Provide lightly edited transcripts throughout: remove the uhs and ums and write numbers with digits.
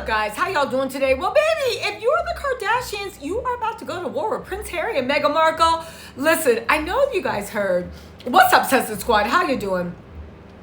up, guys? How y'all doing today? Well, baby, if you're the Kardashians, you are about to go to war with Prince Harry and Meghan Markle. Listen, I know you guys heard. What's up, Sussexes Squad? How you doing?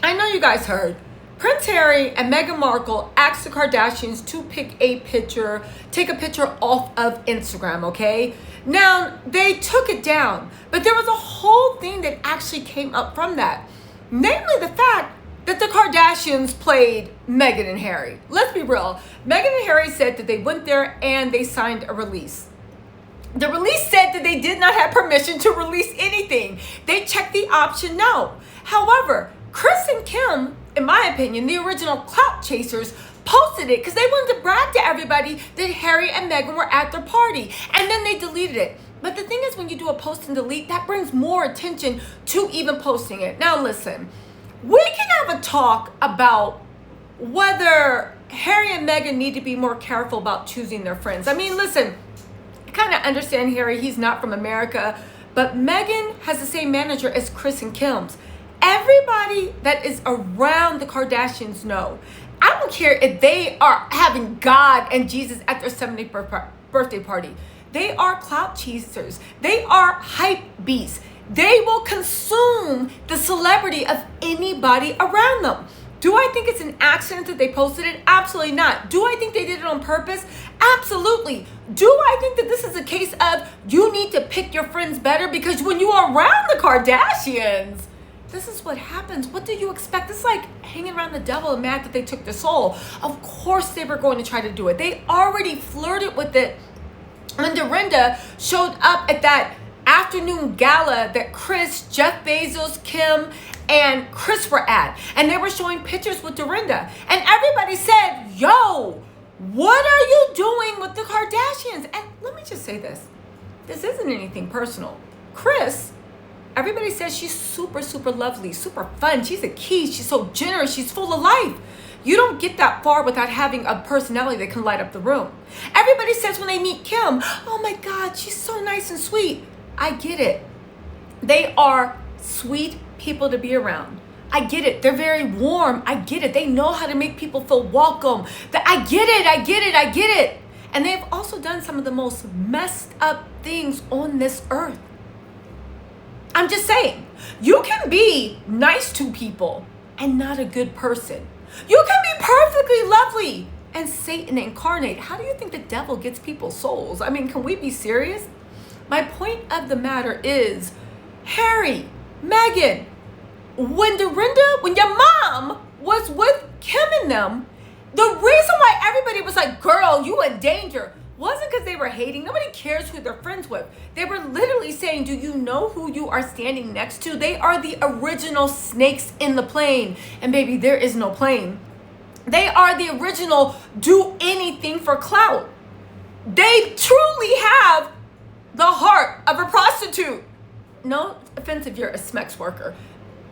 I know you guys heard. Prince Harry and Meghan Markle asked the Kardashians to pick a picture, take a picture off of Instagram, okay? Now, they took it down, but there was a whole thing that actually came up from that. Namely, the fact that the Kardashians played Meghan and Harry. Let's be real. Meghan and Harry said that they went there and they signed a release. The release said that they did not have permission to release anything. They checked the option no. However, Kris and Kim, in my opinion, the original clout chasers, posted it because they wanted to brag to everybody that Harry and Meghan were at their party. And then they deleted it. But the thing is, when you do a post and delete, that brings more attention to even posting it. Now listen, we can have a talk about whether Harry and Meghan need to be more careful about choosing their friends. I mean, listen, I kind of understand Harry, he's not from America, but Meghan has the same manager as Kris and Kim's. Everybody that is around the Kardashians know. I don't care if they are having God and Jesus at their 70th birthday party. They are clout chasers. They are hype beasts. They will consume the celebrity of anybody around them. Do I think it's an accident that they posted it? Absolutely not. Do I think they did it on purpose? Absolutely. Do I think that this is a case of you need to pick your friends better because when you are around the Kardashians, this is what happens. What do you expect? It's like hanging around the devil and mad that they took their soul. Of course they were going to try to do it. They already flirted with it when Dorinda showed up at that afternoon gala that Kris, Jeff Bezos, Kim, and Kris were at. And they were showing pictures with Dorinda. And everybody said, yo, what are you doing with the Kardashians? And let me just say this. This isn't anything personal. Kris, everybody says she's super, super lovely, super fun. She's a key. She's so generous. She's full of life. You don't get that far without having a personality that can light up the room. Everybody says when they meet Kim, oh my God, she's so nice and sweet. I get it. They are sweet people to be around. I get it. They're very warm. I get it. They know how to make people feel welcome. I get it. I get it. I get it. And they've also done some of the most messed up things on this earth. I'm just saying, you can be nice to people and not a good person. You can be perfectly lovely and Satan incarnate. How do you think the devil gets people's souls? I mean, can we be serious? My point of the matter is, Harry, Meghan, when your mom was with Kim and them, the reason why everybody was like, girl, you in danger, wasn't because they were hating. Nobody cares who they're friends with. They were literally saying, do you know who you are standing next to? They are the original snakes in the plane. And baby, there is no plane. They are the original do anything for clout. They truly have the heart of a prostitute. No offense if you're a Smex worker.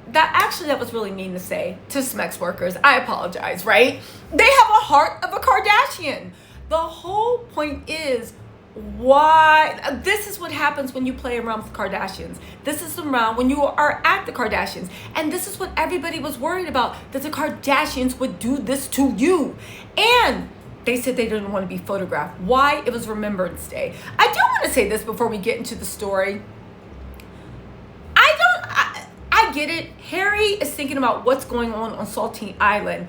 That was really mean to say to Smex workers. I apologize, right? They have a heart of a Kardashian. The whole point is why this is what happens when you play around with the Kardashians. This is around when you are at the Kardashians. And this is what everybody was worried about, that the Kardashians would do this to you. And they said they didn't want to be photographed. Why? It was Remembrance Day. I do want to say this before we get into the story. I get it. Harry is thinking about what's going on Saltine Island.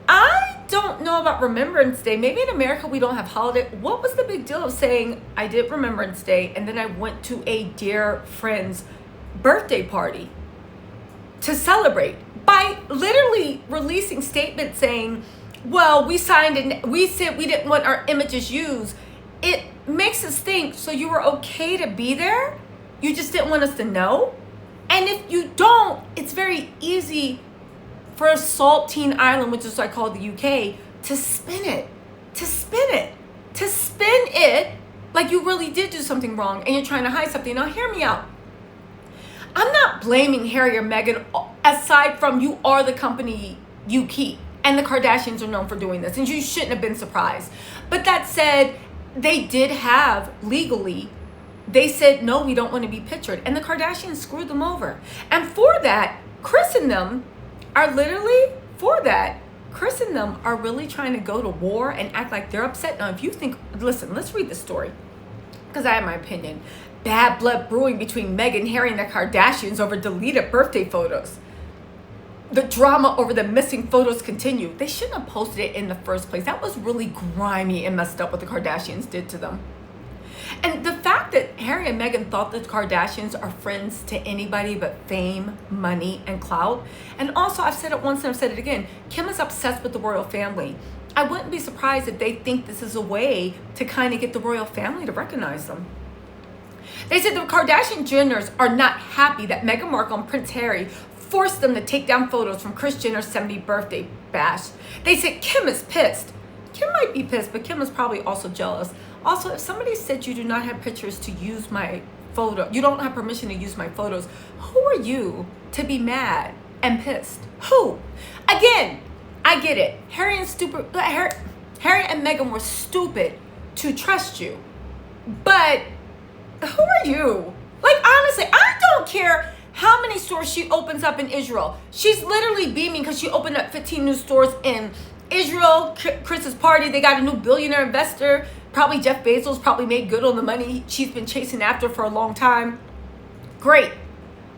I don't know about Remembrance Day. Maybe in America we don't have holiday. What was the big deal of saying I did Remembrance Day and then I went to a dear friend's birthday party to celebrate by literally releasing statements saying, well, we signed and we said we didn't want our images used. It makes us think, so you were okay to be there? You just didn't want us to know? And if you don't, it's very easy for Saltine Island, which is what I call the UK, to spin it like you really did do something wrong and you're trying to hide something. Now, hear me out. I'm not blaming Harry or Meghan aside from you are the company you keep. And the Kardashians are known for doing this. And you shouldn't have been surprised. But that said, they did have legally, they said, no, we don't want to be pictured. And the Kardashians screwed them over. And for that, Kris and them are literally, for that, Kris and them are really trying to go to war and act like they're upset. Now, if you think, listen, let's read the story, because I have my opinion. Bad blood brewing between Meghan, Harry, and the Kardashians over deleted birthday photos. The drama over the missing photos continue. They shouldn't have posted it in the first place. That was really grimy and messed up what the Kardashians did to them. And the fact that Harry and Meghan thought the Kardashians are friends to anybody but fame, money, and clout. And also, I've said it once and I've said it again, Kim is obsessed with the royal family. I wouldn't be surprised if they think this is a way to kind of get the royal family to recognize them. They said the Kardashian Jenners are not happy that Meghan Markle and Prince Harry forced them to take down photos from Kris Jenner's 70th birthday bash. They said Kim is pissed. Kim might be pissed, but Kim is probably also jealous. Also, if somebody said you do not have pictures to use my photo, you don't have permission to use my photos, who are you to be mad and pissed? Who? Again, I get it. Harry and Meghan were stupid to trust you. But who are you? Like, honestly, I don't care how many stores she opens up in Israel. She's literally beaming because she opened up 15 new stores in Israel. Kris's party, they got a new billionaire investor. Probably Jeff Bezos probably made good on the money she's been chasing after for a long time. Great.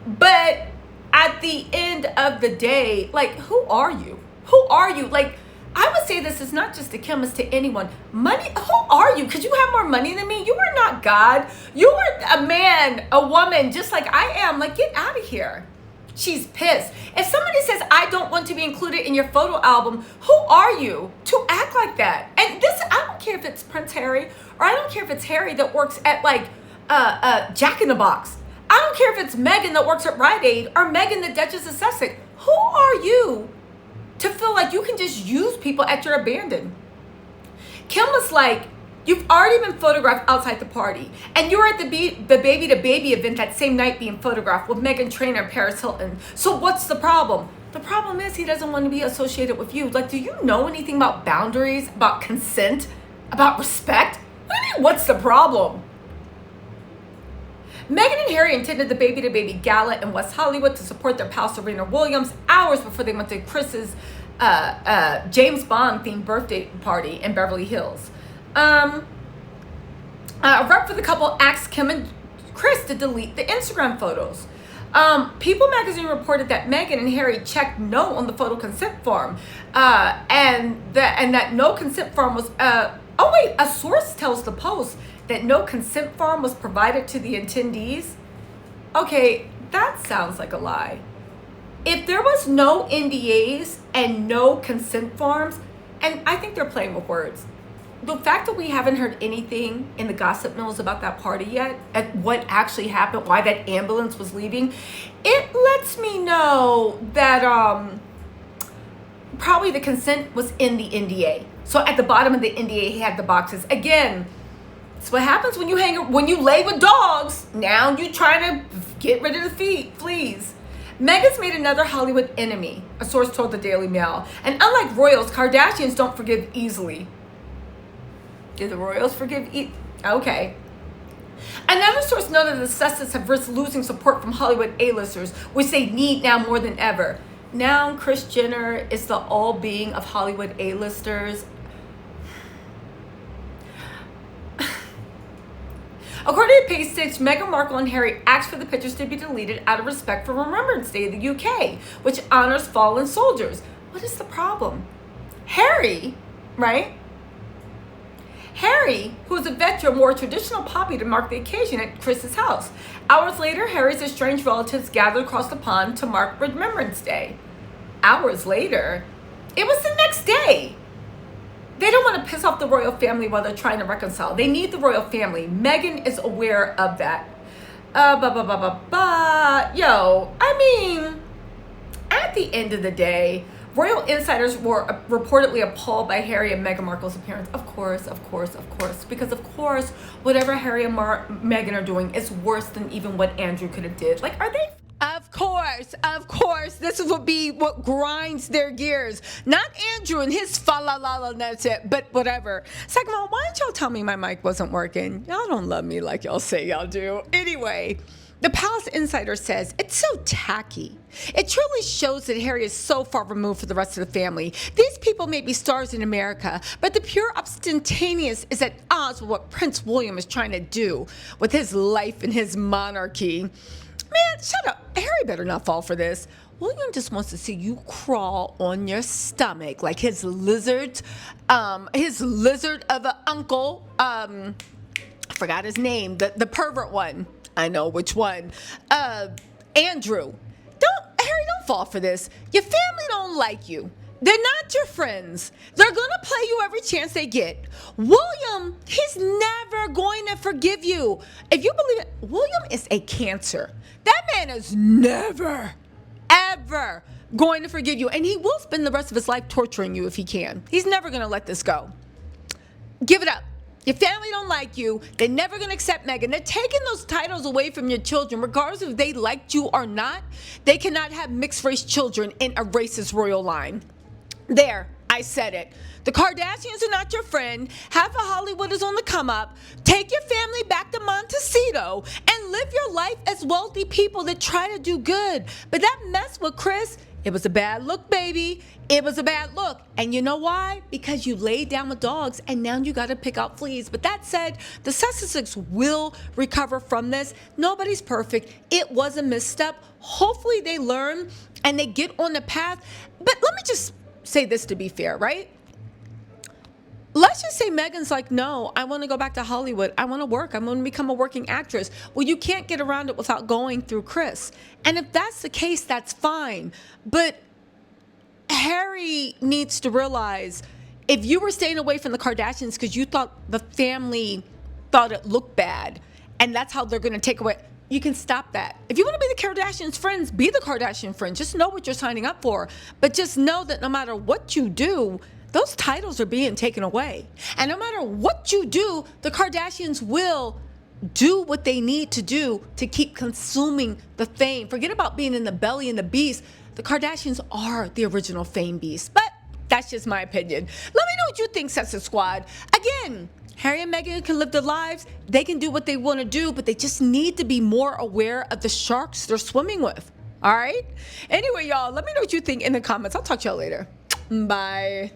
But at the end of the day, like, who are you? Who are you? Like, I would say this is not just to Kim, it's to anyone. Money, who are you? Because you have more money than me. You are not God. You are a man, a woman, just like I am. Like, get out of here. She's pissed. If somebody says, I don't want to be included in your photo album, who are you to act like that? And this, I don't care if it's Prince Harry, or I don't care if it's Harry that works at, like, Jack in the Box. I don't care if it's Meghan that works at Rite Aid, or Meghan the Duchess of Sussex. Who are you to feel like you can just use people at your abandon? Kim was like, you've already been photographed outside the party, and you were at the Baby to Baby event that same night being photographed with Meghan Trainor and Paris Hilton. So what's the problem? The problem is he doesn't want to be associated with you. Like, do you know anything about boundaries, about consent, about respect? What do you mean, what's the problem? Meghan and Harry attended the Baby to Baby gala in West Hollywood to support their pal Serena Williams hours before they went to Kris's James Bond themed birthday party in Beverly Hills. A rep for the couple asked Kim and Kris to delete the Instagram photos. People magazine reported that Meghan and Harry checked no on the photo consent form, and that no consent form was. A source tells the Post that no consent form was provided to the attendees. Okay, that sounds like a lie. If there was no NDAs and no consent forms, and I think they're playing with words. The fact that we haven't heard anything in the gossip mills about that party yet, at what actually happened, why that ambulance was leaving, it lets me know that probably the consent was in the NDA. So at the bottom of the NDA, he had the boxes. Again, it's what happens when you lay with dogs. Now you're trying to get rid of the fleas. Meghan's made another Hollywood enemy, a source told the Daily Mail. And unlike royals, Kardashians don't forgive easily. Did the royals forgive? Okay. Another source noted that the Sussexes have risked losing support from Hollywood A-listers, which they need now more than ever. Now Kris Jenner is the all-being of Hollywood A-listers. According to Pics, Meghan Markle and Harry asked for the pictures to be deleted out of respect for Remembrance Day in the UK, which honors fallen soldiers. What is the problem? Harry, right? Harry, who is a veteran, wore a traditional poppy to mark the occasion at Kris's house. Hours later, Harry's estranged relatives gathered across the pond to mark Remembrance Day. Hours later? It was the next day. They don't want to piss off the royal family while they're trying to reconcile. They need the royal family. Meghan is aware of that. Yo, I mean, at the end of the day, royal insiders were reportedly appalled by Harry and Meghan Markle's appearance. Of course. Because, of course, whatever Harry and Meghan are doing is worse than even what Andrew could have did. Like, are they? Of course, this will be what grinds their gears. Not Andrew and his fa-la-la-la, that's it, but whatever. It's like, Mom, why didn't y'all tell me my mic wasn't working? Y'all don't love me like y'all say y'all do. Anyway, The Palace Insider says, it's so tacky. It truly shows that Harry is so far removed from the rest of the family. These people may be stars in America, but the pure abstentaneous is at odds with what Prince William is trying to do with his life and his monarchy. Man, shut up. Harry better not fall for this. William just wants to see you crawl on your stomach like his lizard of an uncle. I forgot his name, the pervert one. I know which one. Andrew. Harry, don't fall for this. Your family don't like you. They're not your friends. They're going to play you every chance they get. William, he's never going to forgive you. If you believe it, William is a cancer. That man is never, ever going to forgive you. And he will spend the rest of his life torturing you if he can. He's never going to let this go. Give it up. Your family don't like you. They're never going to accept Meghan. They're taking those titles away from your children. Regardless if they liked you or not, they cannot have mixed race children in a racist royal line. There, I said it. The Kardashians are not your friend. Half of Hollywood is on the come up. Take your family back to Montecito and live your life as wealthy people that try to do good. But that mess with Kris, it was a bad look, baby. It was a bad look. And you know why? Because you laid down with dogs and now you got to pick out fleas. But that said, the Sussexes will recover from this. Nobody's perfect. It was a misstep. Hopefully they learn and they get on the path. But let me just say this to be fair, right? Let's just say Meghan's like, no, I want to go back to Hollywood. I want to work. I'm going to become a working actress. Well, you can't get around it without going through Kris. And if that's the case, that's fine. But Harry needs to realize if you were staying away from the Kardashians because you thought the family thought it looked bad and that's how they're going to take away, you can stop that. If you want to be the Kardashians' friends, be the Kardashian friend. Just know what you're signing up for. But just know that no matter what you do, those titles are being taken away. And no matter what you do, the Kardashians will do what they need to do to keep consuming the fame. Forget about being in the belly and the beast. The Kardashians are the original fame beast. But that's just my opinion. Let me know what you think, Sussexes Squad. Again, Harry and Meghan can live their lives. They can do what they want to do, but they just need to be more aware of the sharks they're swimming with. All right? Anyway, y'all, let me know what you think in the comments. I'll talk to y'all later. Bye.